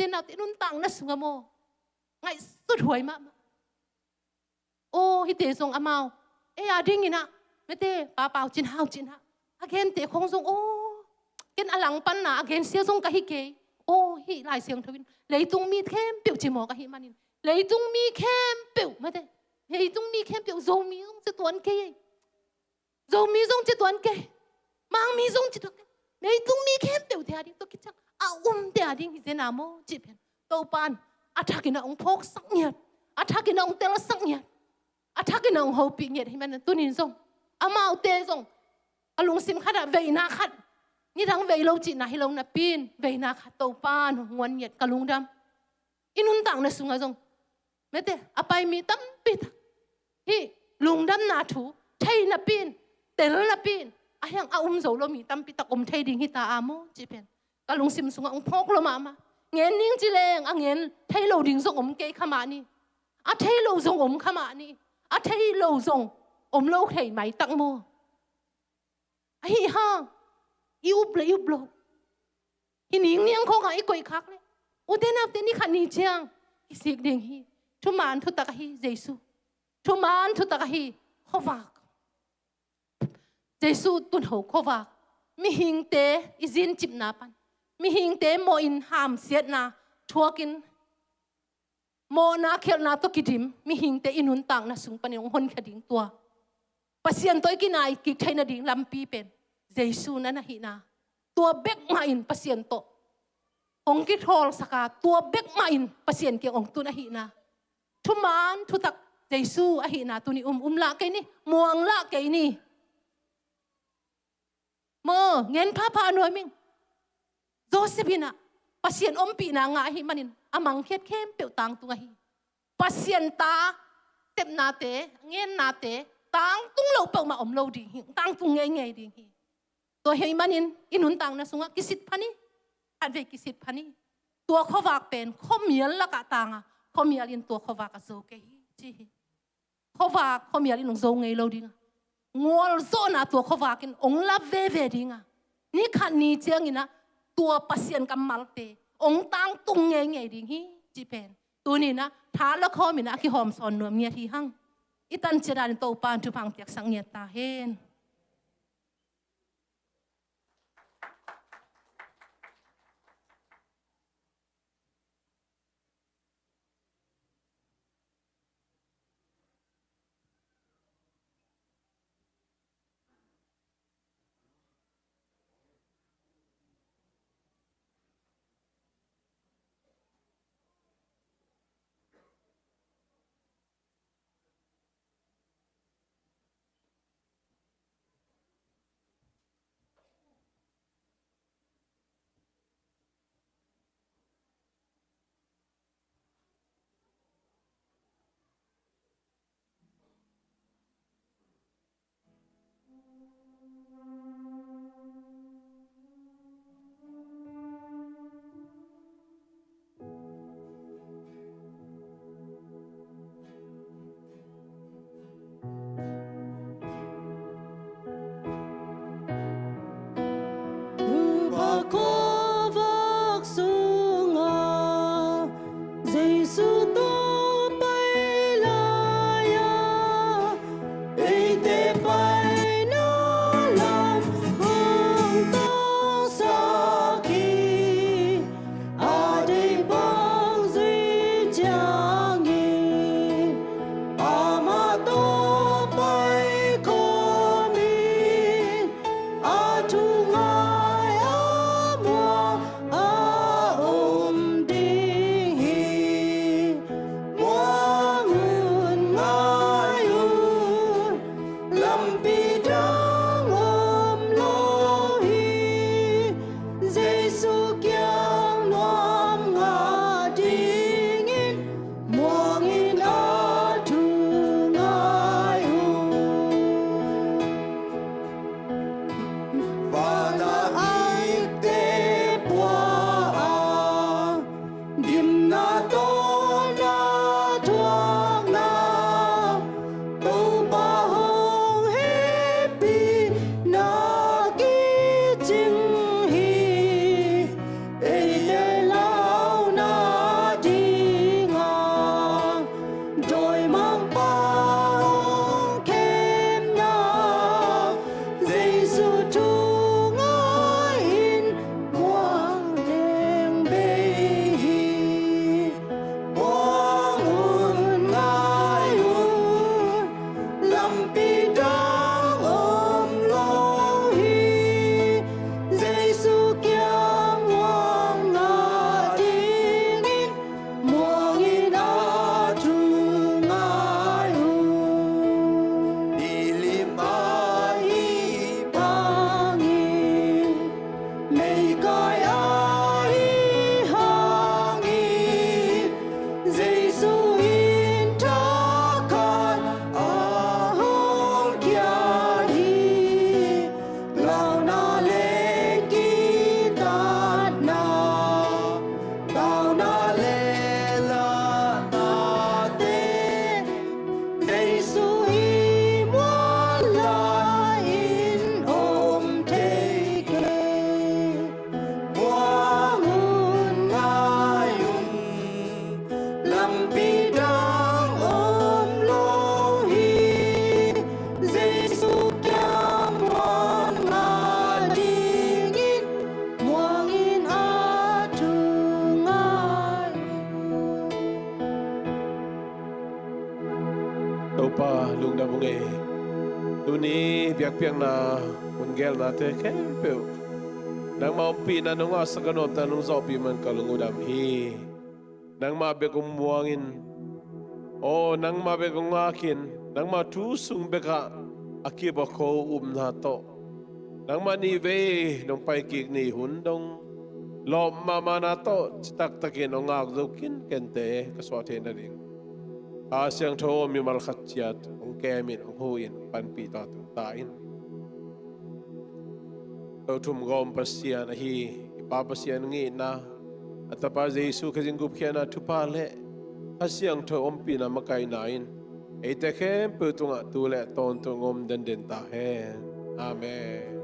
tên nào tên nun tang na sunga mo ngai sut huai ma ô hi te song amao e a ding ina me te pa pau chin ha again te khong song ô ken alang pan na again sia song ka hi ke ô hi lai siang thawin leitung mi khem piu chi mo ka hi manin leitung mi khem piu me te leitung mi khem piu zo mi song che tuan ke zo mi song che tuan ke mang mi song che tuan ke leitung mi khem piu the ading to kichang a te ading hi zena mo chi pen to pan athakina ong phok sak nyat athakina ong tel sak nyat athakina ong ho pi nyat hi man tunin song amao te song alung sim khada veina khat ni dang vei lo chi na hi lo na pin veina khat to pan ngwan nyat kalung dam inun tang na sunga song mete apai mi tam pit hi lung dam na thu thai na pin tel na pin ayang zo lo mi tam pita kom thai ding hi ta amo chi pen kalung sim sunga ong phok lo mama ngen ning chi leng angen thai lo ding zong ke khama ni a thai lo zong khama ni a thai lo zong lo thai mai tak mo hi ha iu blo hi ning niang kho ga i koi khak le u te na te ni khan ni chiang i sik ding hi thu man thu tak hi jesu thu man thu tak hi khowak jesu tun ho khowak mi hing te izin chip na pan mi hing te mo in ham siat na thuakin mo na khel na to kidim mi hing te inun tang na sung pan yong hon khading tua pasien toy kinai ki thaina ding lampi pen jesu na na hi na tua bek ma in pasien to ong ki thol saka tua bek ma in pasien ke ong tu na hi na thuman thu tak jesu a hi na tu ni la ke ni muang la ke ni mo ngen pa noi ming Josephina pasien pi na nga hi manin amang khet khem pe tang tu hi pasien ta tep na te ngen na te tang tung lo pe ma lo ding hi tang tu nge ding hi to hi manin inun tang na sunga kisit phani adve kisit phani tua khowak pen khomial la ka tanga khomial in tua khowak a zo ke hi chi khowak khomial in zo ngei lo ding ngol zo na tua khowak in ong la ve ding ni khan ni chiang ina tua pasien kamal te ong tang tung nge ding hi chi pen tu ni na tha la khom ina ki hom son nom nya hi hang itan chedan to pan tu phang tiak sang nya ta hen Topa lung da bunge tuni biak piang na ungel na te kempeu nang mau pi na nung asa kanop ta nung zopi man kalungudam hi nang mabe kong muangin o nang mabe kong akin nang matusung beka akiba ko na to nang manive nung paikik ni hundong lom mama na to tak takin ong agzokin kente kaswate na ring asyang to mi malkhatyat ong kemin ong huin panpi ta tain tum gom pasya na hi ipapasya ngi na at pa Jesu kajing gupkya na tupale asyang to ompi na makai nain ite kem putunga tule ton tungom den den ta hen amen.